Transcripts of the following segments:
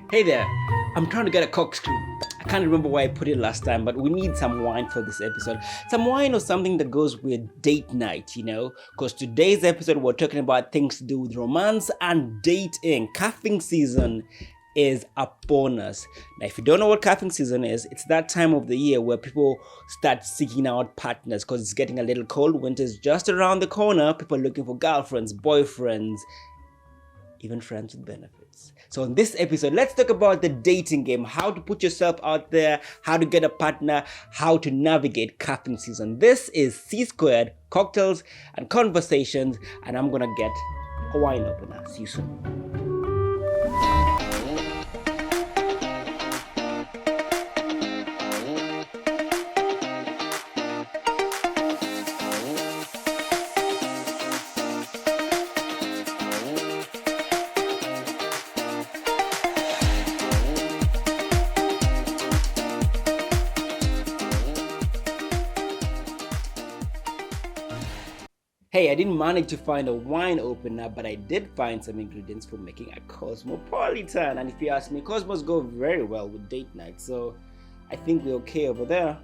Hey there, I'm trying to get a corkscrew. I can't remember where I put it last time, but we need some wine for this episode. Some wine or something that goes with date night, because today's episode we're talking about things to do with romance and dating. Cuffing season is upon us. Now, if you don't know what cuffing season is, it's that time of the year where people start seeking out partners because it's getting a little cold. Winter's just around the corner. People are looking for girlfriends, boyfriends, even friends with benefits. So in this episode, let's talk about the dating game, how to put yourself out there, how to get a partner, how to navigate cuffing season. This is C Squared, Cocktails and Conversations, and I'm gonna get a wine opener. See you soon. Hey, I didn't manage to find a wine opener, but I did find some ingredients for making a cosmopolitan. And if you ask me, Cosmos go very well with date night, so I think we're okay over there.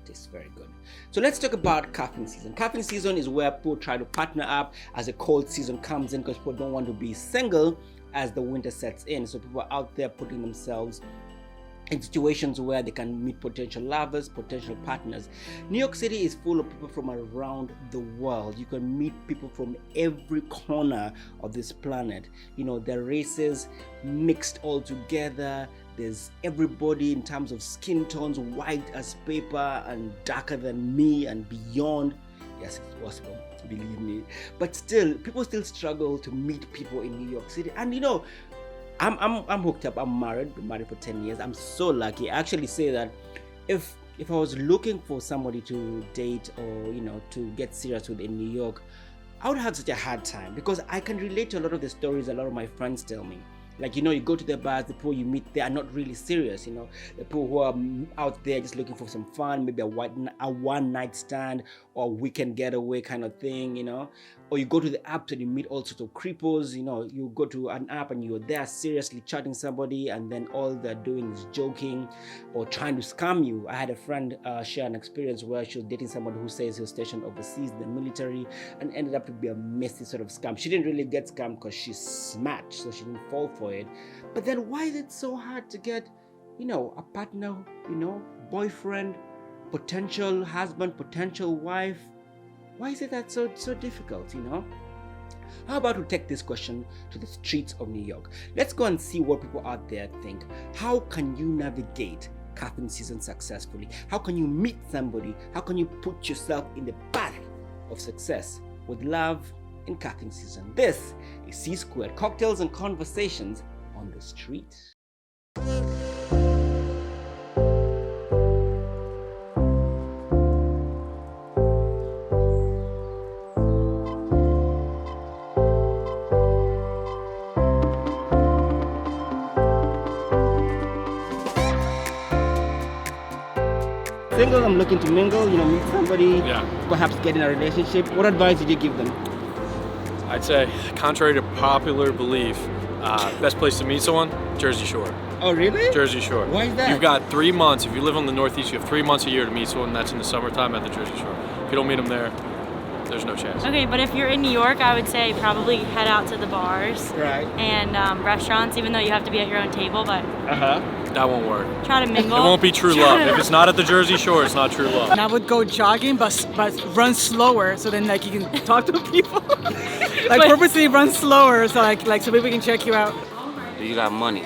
Tastes very good. So let's talk about cuffing season. Cuffing season is where people try to partner up as the cold season comes in because people don't want to be single as the winter sets in. So people are out there putting themselves in situations where they can meet potential lovers, potential partners. New York City is full of people from around the world. You can meet people from every corner of this planet. Their races mixed all together. There's everybody in terms of skin tones, white as paper and darker than me and beyond. Yes, it's possible, believe me. But still, people still struggle to meet people in New York City. And I'm hooked up. I'm married. Been married for 10 years. I'm so lucky. I actually say that if I was looking for somebody to date or to get serious with in New York, I would have such a hard time because I can relate to a lot of the stories a lot of my friends tell me. Like, you go to the bars, the people you meet there are not really serious, the people who are out there just looking for some fun, maybe a one night stand or a weekend getaway kind of thing, or you go to the apps and you meet all sorts of creepos, you go to an app and you're there seriously chatting somebody and then all they're doing is joking or trying to scam you. I had a friend share an experience where she was dating somebody who says he was stationed overseas in the military and ended up to be a messy sort of scam. She didn't really get scammed because she's smart, so she didn't fall for it. But then why is it so hard to get, a partner, boyfriend, potential husband, potential wife? Why is it that so difficult, How about we take this question to the streets of New York? Let's go and see what people out there think. How can you navigate cuffing season successfully? How can you meet somebody? How can you put yourself in the path of success with love in cuffing season? This is C Squared, Cocktails and Conversations on the Street. Single, I'm looking to mingle, meet somebody, perhaps get in a relationship. What advice did you give them? I'd say, contrary to popular belief, best place to meet someone, Jersey Shore. Oh, really? Jersey Shore. Why is that? You've got 3 months. If you live on the Northeast, you have 3 months a year to meet someone. That's in the summertime at the Jersey Shore. If you don't meet them there, there's no chance. Okay, but if you're in New York, I would say probably head out to the bars and restaurants, even though you have to be at your own table, but that won't work. Try to mingle. It won't be true love. If it's not at the Jersey Shore, it's not true love. And I would go jogging, but run slower, so then you can talk to people. Purposely run slower, so so people can check you out. Do you got money?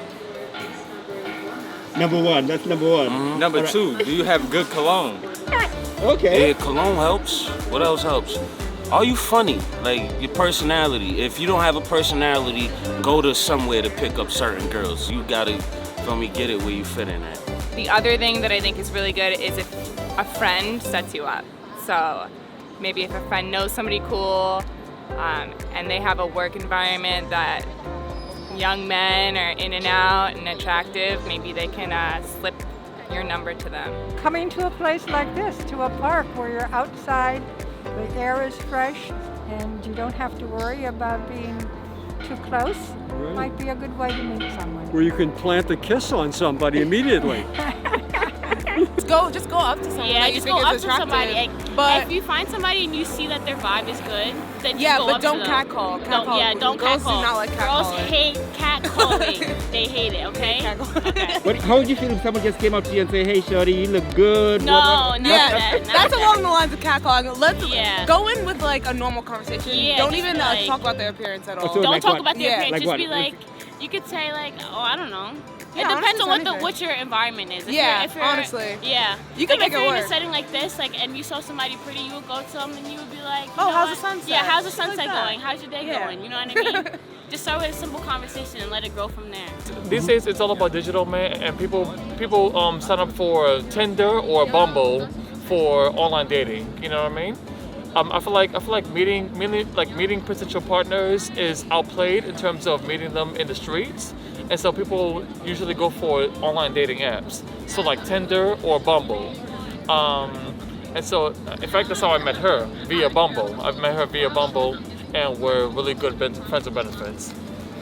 Number one. That's number one. Mm-hmm. Number two, do you have good cologne? Okay. Yeah, cologne helps. What else helps? Are you funny? Your personality. If you don't have a personality, go to somewhere to pick up certain girls. You gotta, get it where you fit in at. The other thing that I think is really good is if a friend sets you up. So maybe if a friend knows somebody cool and they have a work environment that young men are in and out and attractive, maybe they can slip your number to them. Coming to a place like this, to a park where you're outside, the air is fresh, and you don't have to worry about being too close, might be a good way to meet someone. Where you can plant a kiss on somebody immediately. Just go up to somebody. Yeah, that you just think go is up to attractive. somebody. But if you find somebody and you see that their vibe is good, then you yeah, go but up don't to them. catcall. Don't Girls catcall. do not like Girls catcalling. hate catcalling. They hate it. Okay. Okay. But how would you feel if someone just came up to you and say, "Hey, shorty, you look good"? No, no, Yeah, that's that. along the lines of catcalling. Let's Yeah. go in with like a normal conversation. Yeah, Don't just even like- talk about their appearance at all. so Don't like talk what? about their Yeah. appearance. Like Just what? be like, you could say like, oh, I don't know. Yeah, It depends on honestly, what your environment is. Yeah, if you're, honestly. Yeah. You can like make if it you're in work. a setting like this, like, and you saw somebody pretty, you would go to them and you would be like, Oh, you know how's what? the sunset? Yeah, how's the Shit like sunset that. going? How's your day Yeah. going? You know what I mean? Just start with a simple conversation and let it grow from there. These days it's all about digital, man, and people sign up for Tinder or Bumble for online dating. You know what I mean? I feel like meeting potential partners is outplayed in terms of meeting them in the streets, and so people usually go for online dating apps. So like Tinder or Bumble. And so, in fact, that's how I met her, via Bumble. I've met her via Bumble, and we're really good friends with benefits.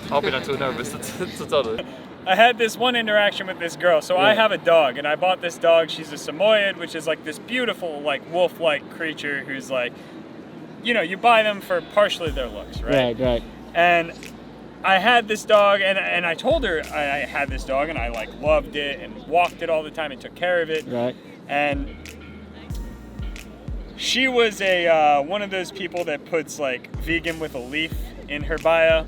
I hope you're not too nervous to tell her. I had this one interaction with this girl. So I have a dog, and I bought this dog. She's a Samoyed, which is like this beautiful, like wolf-like creature who's like, you know, you buy them for partially their looks, right? Right. And I had this dog, and I told her I had this dog, and I like loved it and walked it all the time and took care of it. Right. And she was a one of those people that puts like vegan with a leaf in her bio,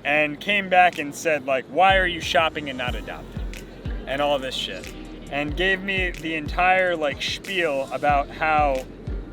and came back and said like, why are you shopping and not adopting? And all this shit. And gave me the entire like spiel about how,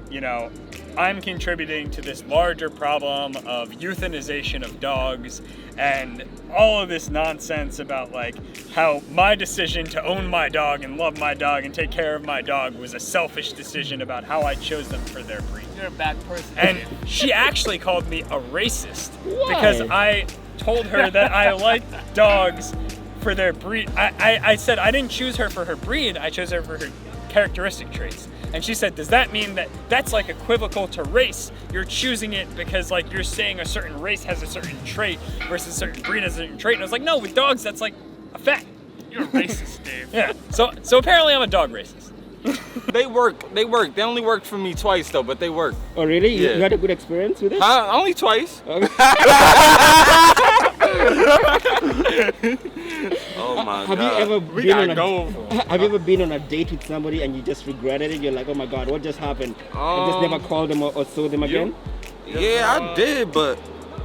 you know, I'm contributing to this larger problem of euthanization of dogs and all of this nonsense about like how my decision to own my dog and love my dog and take care of my dog was a selfish decision about how I chose them for their breed. You're a bad person. And she actually called me a racist Why? because I told her that I liked dogs for their breed. I said I didn't choose her for her breed, I chose her for her characteristic traits. And she said, does that mean that that's like equivocal to race? You're choosing it because like you're saying a certain race has a certain trait versus a certain breed has a certain trait. And I was like, no, with dogs, that's like a fact. You're a racist, Dave. Yeah, so apparently I'm a dog racist. They work. They only worked for me twice though, but they work. Oh, really? Yeah. You had a good experience with it? Huh? Only twice. Oh my Have God. you ever We been gotta on go. Have you ever been on a date with somebody and you just regretted it? You're like, oh my God, what just happened? And just never called them or saw them again? Yeah, I did, but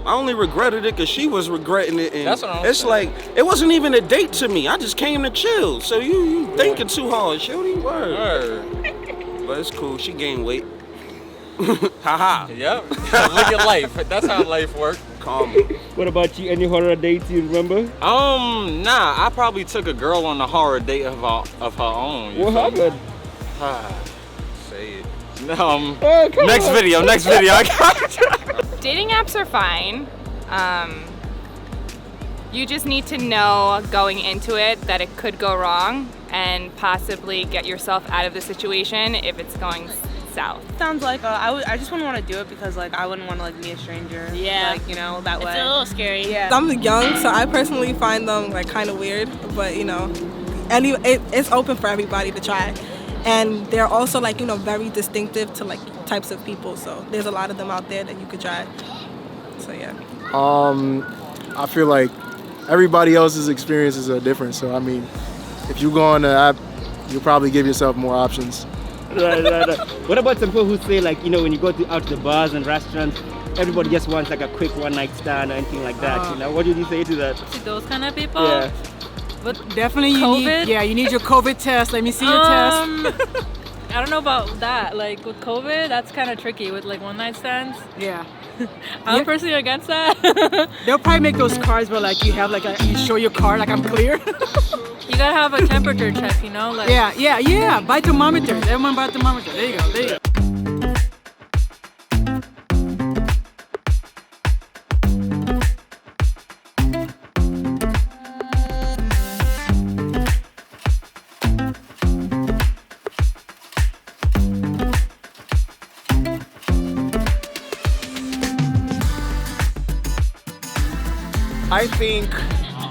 I only regretted it because she was regretting it. And That's what I'm it's saying. like, it wasn't even a date to me. I just came to chill. So you thinking too hard, shorty. Word. Word. But it's cool. She gained weight. Haha. Yep. Look at life. That's how life works. Calm me. What about you? Any horror dates you remember? Nah. I probably took a girl on a horror date of her own. you What feel me? happened? Say it. Oh, come Next on. video. I got Dating apps are fine. You just need to know going into it that it could go wrong and possibly get yourself out of the situation if it's going south. Sounds like I just wouldn't want to do it because like I wouldn't want to like meet a stranger. Yeah. Like, you know, that way. It's a little scary. Yeah. I'm young, so I personally find them like kind of weird, but you know, it's open for everybody to try. And they're also like, you know, very distinctive to like types of people. So there's a lot of them out there that you could try. So yeah. I feel like everybody else's experiences are different. So I mean, if you go on the app, you'll probably give yourself more options. Right. What about some people who say like, you know, when you go out to the bars and restaurants, everybody just wants like a quick one night stand or anything like that, you know? What do you say to that? To those kind of people? Yeah. But definitely you need your COVID test. Let me see your test. I don't know about that. Like with COVID, that's kind of tricky with like one night stands. Yeah. I'm personally against that. They'll probably make those cards where like you have like you show your card like I'm clear. You gotta have a temperature check, you know? Like Yeah. Buy thermometers. Everyone buy thermometers. There you go. I think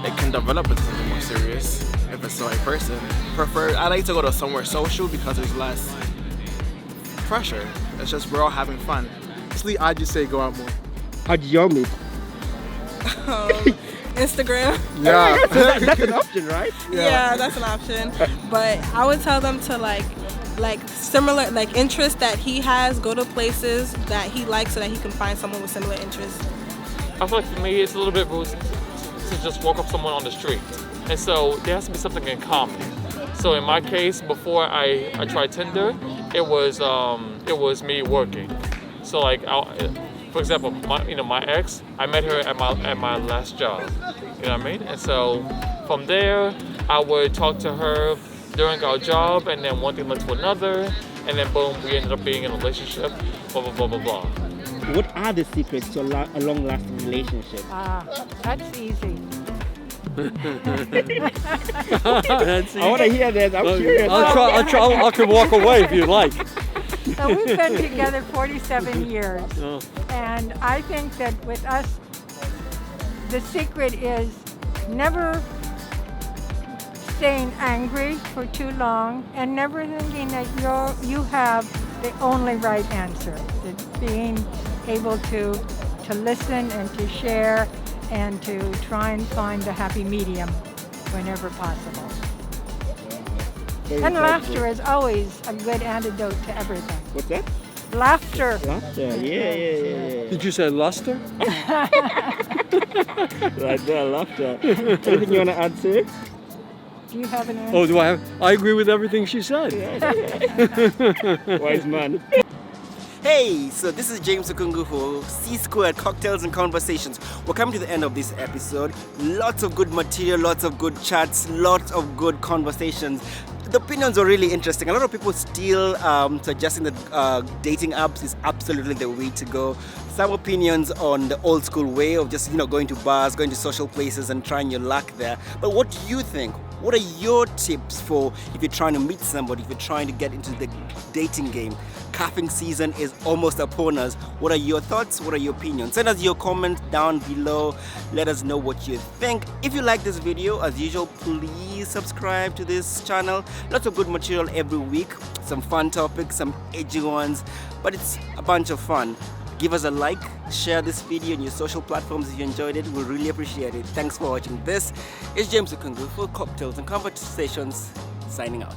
it can develop into something more serious if it's the right person. I like to go to somewhere social because there's less pressure. It's just we're all having fun. Honestly, I just say go out more. How did y'all meet? Instagram. Yeah. So that's an option, right? Yeah, that's an option. But I would tell them to like similar interests that he has, go to places that he likes so that he can find someone with similar interests. I feel like for me, it's a little bit rude to just walk up someone on the street. And so there has to be something in common. So in my case, before I tried Tinder, it was me working. So like, for example, my ex, I met her at my last job. You know what I mean? And so from there, I would talk to her during our job, and then one thing led to another, and then boom, we ended up being in a relationship. Blah blah blah blah blah. What are the secrets to a long-lasting relationship? That's easy. I want to hear that. I'm curious. I can walk away if you like. So we've been together 47 years. And I think that with us, the secret is never staying angry for too long and never thinking that you have the only right answer. Being able to listen and to share and to try and find the happy medium whenever possible. And laughter is always a good antidote to everything. What's that? Laughter. Laughter, yeah. Did you say luster? Right there, laughter. Anything you want to add to it? Do you have an answer? Oh, do I have? I agree with everything she said. Wise man. Hey, so this is James Okungu for C-Squared Cocktails and Conversations. We're coming to the end of this episode. Lots of good material, lots of good chats, lots of good conversations. The opinions are really interesting. A lot of people still suggesting that dating apps is absolutely the way to go. Some opinions on the old school way of just going to bars, going to social places and trying your luck there. But what do you think? What are your tips for if you're trying to meet somebody, if you're trying to get into the dating game? Cuffing season is almost upon us. What are your thoughts? What are your opinions? Send us your comments down below. Let us know what you think. If you like this video, as usual, please subscribe to this channel. Lots of good material every week. Some fun topics, some edgy ones, but it's a bunch of fun. Give us a like, share this video on your social platforms if you enjoyed it. We'll really appreciate it. Thanks for watching. This is James Okungu for Cocktails and Conversations, signing out.